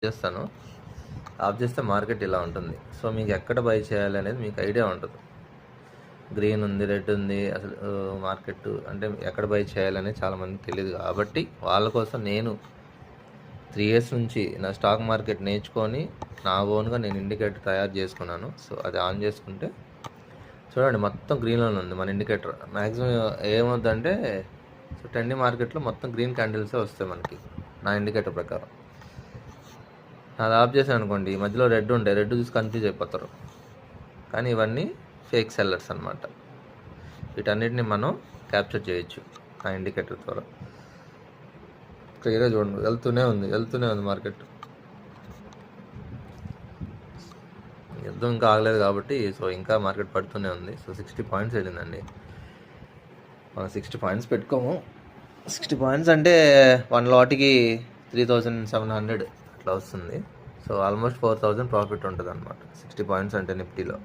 చేస్తాను. ఆఫ్ చేస్తే మార్కెట్ ఇలా ఉంటుంది. సో మీకు ఎక్కడ బై చేయాలి అనేది మీకు ఐడియా ఉంటుంది. గ్రీన్ ఉంది, రెడ్ ఉంది, అసలు మార్కెట్ అంటే ఎక్కడ బై చేయాలనేది చాలామందికి తెలియదు. కాబట్టి వాళ్ళ కోసం నేను 3 years నుంచి నా స్టాక్ మార్కెట్ నేర్చుకొని నా ఓన్గా నేను ఇండికేటర్ తయారు చేసుకున్నాను. సో అది ఆన్ చేసుకుంటే చూడండి మొత్తం గ్రీన్లోనే ఉంది మన ఇండికేటర్. మ్యాక్సిమం ఏమవుతుందంటే సో ట్రెండింగ్ మార్కెట్లో మొత్తం గ్రీన్ క్యాండిల్సే వస్తాయి మనకి నా ఇండికేటర్ ప్రకారం. అది ఆఫ్ చేశాను అనుకోండి, మధ్యలో రెడ్ ఉంటాయి, రెడ్ చూసి కన్ఫ్యూజ్ అయిపోతారు. కానీ ఇవన్నీ ఫేక్ సెల్లర్స్ అనమాట. వీటన్నిటిని మనం క్యాప్చర్ చేయొచ్చు ఆ ఇండికేటర్ ద్వారా. క్లియర్గా చూడండి, వెళ్తూనే ఉంది మార్కెట్. యుద్ధం ఇంకా ఆగలేదు కాబట్టి సో ఇంకా మార్కెట్ పడుతూనే ఉంది. So 60 points వెళ్ళిందండి. మనం 60 points పెట్టుకోము. 60 points అంటే 1 lotకి 3700 అట్లా వస్తుంది. సో ఆల్మోస్ట్ 4000 ప్రాఫిట్ ఉంటుంది అనమాట 60 points అంటే నిఫ్టీలో.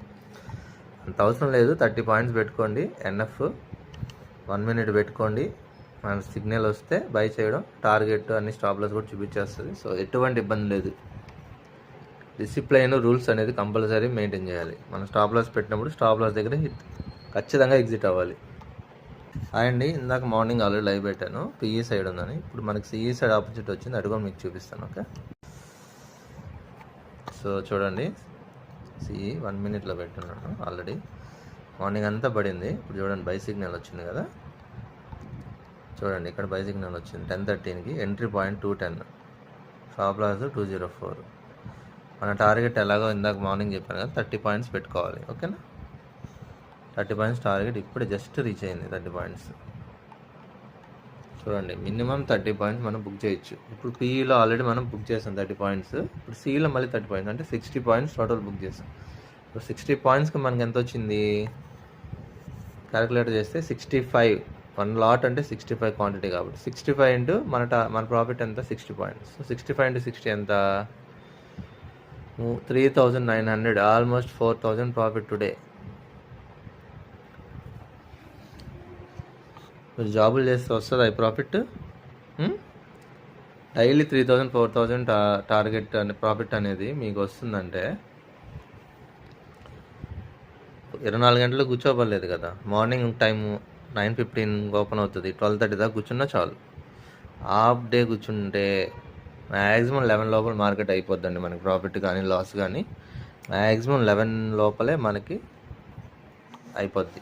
అంత అవసరం లేదు, 30 points పెట్టుకోండి ఎన్ఎఫ్. 1 minute పెట్టుకోండి, మన సిగ్నల్ వస్తే బై చేయడం. టార్గెట్ అన్ని స్టాప్ లాస్ కూడా చూపించేస్తుంది. సో ఎటువంటి ఇబ్బంది లేదు. డిసిప్లైన్ రూల్స్ అనేది కంపల్సరీ మెయింటైన్ చేయాలి. మనం స్టాప్ లాస్ పెట్టినప్పుడు స్టాప్ లాస్ దగ్గర ఖచ్చితంగా ఎగ్జిట్ అవ్వాలి. అండి ఇందాక మార్నింగ్ ఆల్రెడీ లైవ్ పెట్టాను, పిఈ సైడ్ ఉందని. ఇప్పుడు మనకి సిఈ సైడ్ ఆపోజిట్ వచ్చింది, అది కూడా మీకు చూపిస్తాను. ఓకే, సో చూడండి సిఈ 1 minute పెట్టున్నాను. ఆల్రెడీ మార్నింగ్ అంతా పడింది. ఇప్పుడు చూడండి బై సిగ్నల్ వచ్చింది కదా, చూడండి ఇక్కడ బై సిగ్నల్ వచ్చింది 10:13కి. Entry point 210, stop loss 204. మన టార్గెట్ ఎలాగో ఇందాక మార్నింగ్ చెప్పాను కదా, 30 points పెట్టుకోవాలి. ఓకేనా, 30 points టార్గెట్ ఇప్పుడు జస్ట్ రీచ్ అయింది. 30 points చూడండి, మినిమం 30 points మనం బుక్ చేయొచ్చు. ఇప్పుడు పీఈలో ఆల్రెడీ మనం బుక్ చేసాం 30 points. ఇప్పుడు సిఈలో మళ్ళీ 30 points అంటే 60 points టోటల్ బుక్ చేసాం. ఇప్పుడు 60 pointsకి మనకి ఎంత వచ్చింది క్యాలిక్యులేటర్ చేస్తే 65. 1 lot అంటే 65 క్వాంటిటీ కాబట్టి 65 ఇంటూ మన ప్రాఫిట్ ఎంత 60 points. సో 65 into 60 ఎంత 3900, ఆల్మోస్ట్ 4000 ప్రాఫిట్ టుడే. మీరు జాబులు చేస్తే వస్తుంది ఈ ప్రాఫిట్. డైలీ 3000 4000 టార్గెట్ ప్రాఫిట్ అనేది మీకు వస్తుందంటే 24 గంటలు కూర్చోపర్లేదు కదా. మార్నింగ్ టైము 9:15 ఓపెన్ అవుతుంది, 12:30 దాకా కూర్చున్నా చాలు. హాఫ్ డే కూర్చుంటే మ్యాక్సిమం 11 లోపల మార్కెట్ అయిపోద్దండి మనకి. ప్రాఫిట్ కానీ లాస్ కానీ మ్యాక్సిమం 11 లోపలే మనకి అయిపోద్ది.